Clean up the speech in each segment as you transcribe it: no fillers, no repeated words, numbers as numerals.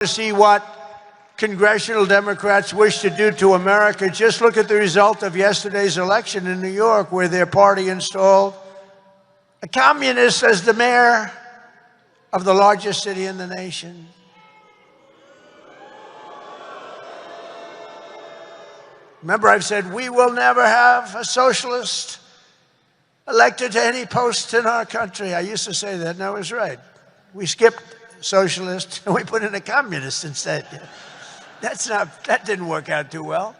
To see what congressional Democrats wish to do to America, just look at the result of yesterday's election in New York, where their party installed a communist as the mayor of the largest city in the nation. Remember, I've said we will never have a socialist elected to any post in our country. I used to say that, and I was right. We skipped socialist and we put in a communist instead. That didn't work out too well.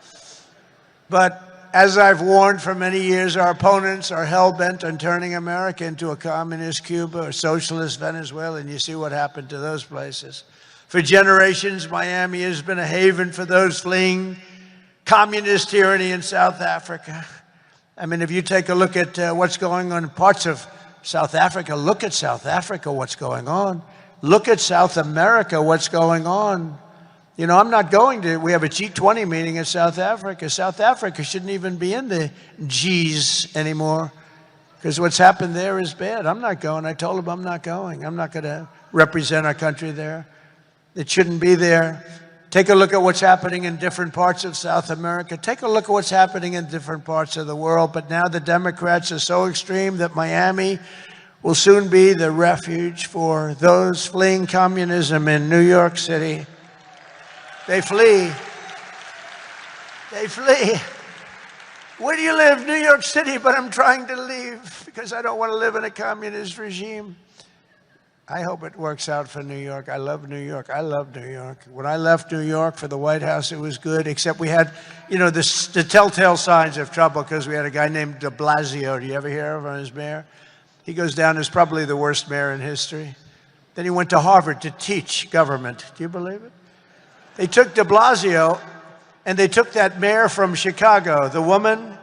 But as I've warned for many years, our opponents are hell-bent on turning America into a communist Cuba or socialist Venezuela, and you see what happened to those places. For generations, Miami has been a haven for those fleeing communist tyranny in South Africa. I mean, if you take a look at what's going on in parts of South Africa, look at South Africa, what's going on. Look at South America, what's going on. You know, I'm not going to, we have a G20 meeting in South Africa. South Africa shouldn't even be in the Gs anymore because what's happened there is bad. I'm not going. I told them I'm not going. I'm not going to represent our country there. It shouldn't be there. Take a look at what's happening in different parts of South America. Take a look at what's happening in different parts of the world. But now the Democrats are so extreme that Miami will soon be the refuge for those fleeing communism in New York City. They flee. They flee. Where do you live? New York City, but I'm trying to leave because I don't want to live in a communist regime. I hope it works out for New York. I love New York. I love New York. When I left New York for the White House, it was good, except we had, you know, the telltale signs of trouble because we had a guy named de Blasio. Do you ever hear of him as mayor? He goes down as probably the worst mayor in history. Then he went to Harvard to teach government. Do you believe it? They took de Blasio and they took that mayor from Chicago, the woman,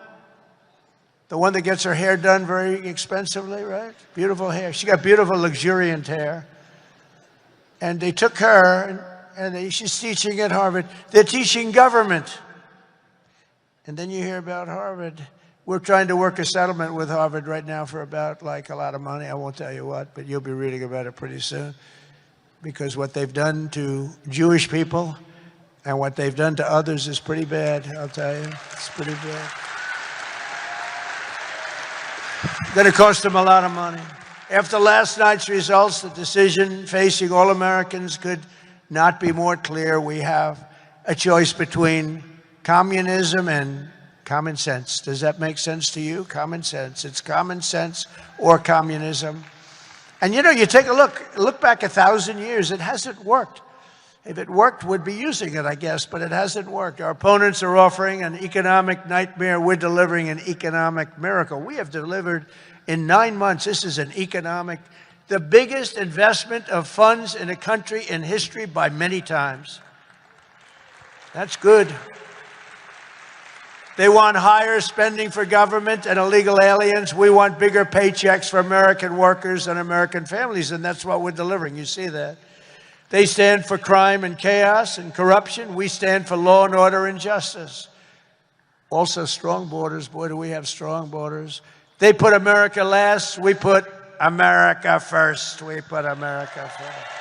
the one that gets her hair done very expensively, right? Beautiful hair. She got beautiful, luxuriant hair. And they took her, and she's teaching at Harvard. They're teaching government. And then you hear about Harvard. We're trying to work a settlement with Harvard right now for about, like, a lot of money. I won't tell you what, but you'll be reading about it pretty soon. Because what they've done to Jewish people and what they've done to others is pretty bad, I'll tell you. It's pretty bad. Going to cost them a lot of money. After last night's results, the decision facing all Americans could not be more clear. We have a choice between communism and common sense. Does that make sense to you? Common sense. It's common sense or communism. And you know, you take a look back 1,000 years, it hasn't worked. If it worked, we'd be using it, I guess, but it hasn't worked. Our opponents are offering an economic nightmare. We're delivering an economic miracle. We have delivered in 9 months, this is the biggest investment of funds in a country in history by many times. That's good. They want higher spending for government and illegal aliens. We want bigger paychecks for American workers and American families, and that's what we're delivering. You see that. They stand for crime and chaos and corruption. We stand for law and order and justice. Also strong borders. Boy, do we have strong borders. They put America last. We put America first. We put America first.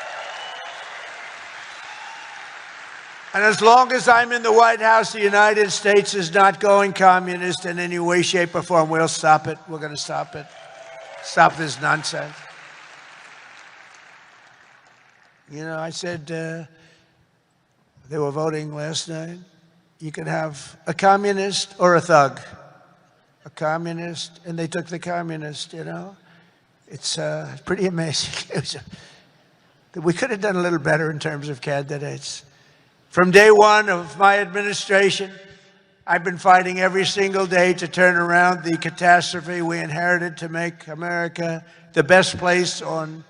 And as long as I'm in the White House, the United States is not going communist in any way, shape, or form. We'll stop it. We're going to stop it. Stop this nonsense. You know, I said they were voting last night. You could have a communist or a thug. A communist, and they took the communist, you know. It's pretty amazing. We could have done a little better in terms of candidates. From day one of my administration, I've been fighting every single day to turn around the catastrophe we inherited to make America the best place on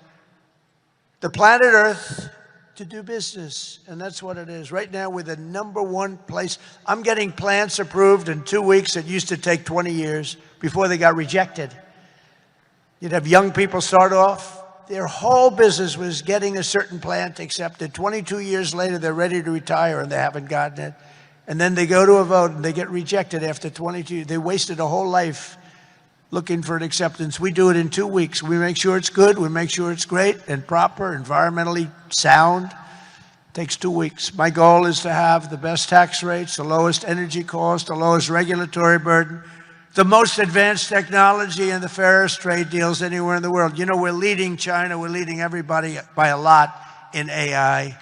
the planet Earth to do business. And that's what it is. Right now, we're the #1 place. I'm getting plants approved in 2 weeks that used to take 20 years before they got rejected. You'd have young people start off. Their whole business was getting a certain plant accepted. 22 years later, they're ready to retire and they haven't gotten it. And then they go to a vote and they get rejected after 22. They wasted a whole life looking for an acceptance. We do it in 2 weeks. We make sure it's good. We make sure it's great and proper, environmentally sound. Takes 2 weeks. My goal is to have the best tax rates, the lowest energy cost, the lowest regulatory burden, the most advanced technology, and the fairest trade deals anywhere in the world. You know, we're leading China, we're leading everybody by a lot in AI.